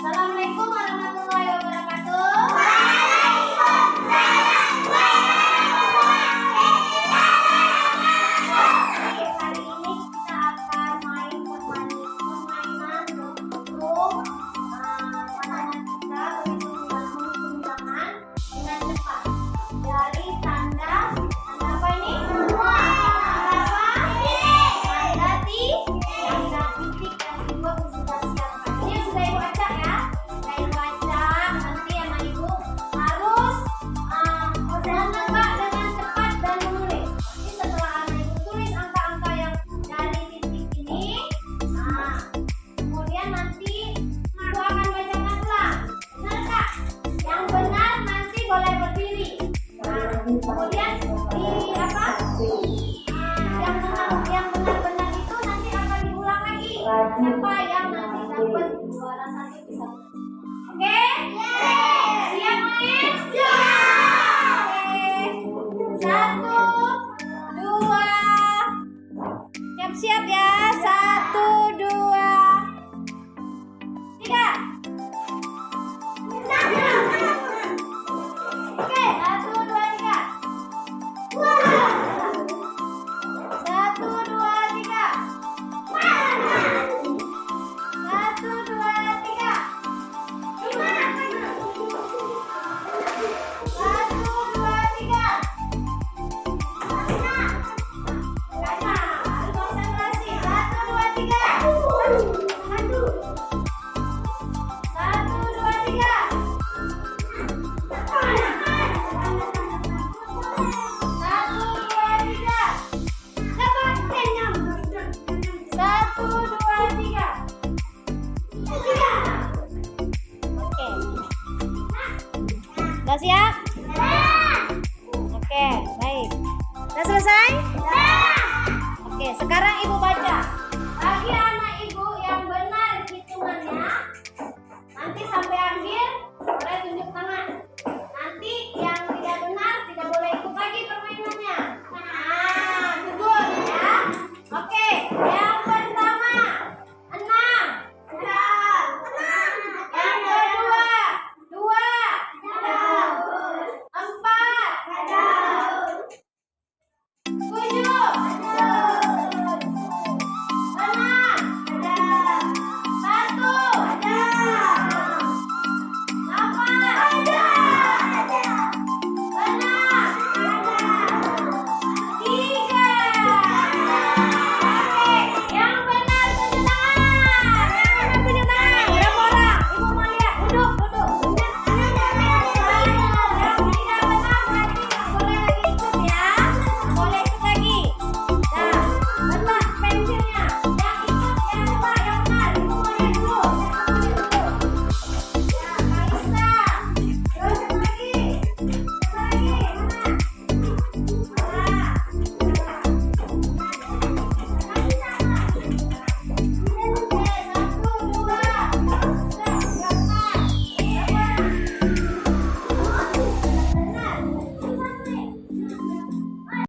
Assalamualaikum warahmatullahi wabarakatuh. Hari ini kita akan main permainan untuk tanaman kita menggunakan dengan cepat dari tanda apa ini? Tanda titik yang ibu sudah siapkan. Ini sudah ibu baca ya. Sudah ibu baca. Nanti sama ibu harus menebak dengan cepat dan menulis. Nanti setelah anak ibu tulis angka-angka yang dari titik ini, kemudian nanti ibu akan bacakan ulang. Benar kak? Yang benar nanti boleh berdiri. Kemudian di apa? Yang benar-benar itu nanti akan diulang lagi. Siapa yang nanti dapat juara satu bisa. Oke? Siap main? Siap. Oke. 1, 2. Siap-siap ya. 1, 2, 3. Oke, 1, 2, 3. 1, 2, 3. 1, 2, 3. 1, 2, 3. Harus konsentrasi. 1, 2, 3. 1, 2, 3. 1, 2, 3. Oke. Udah siap? Oke, baik. Udah selesai? Oke, sekarang ibu baca.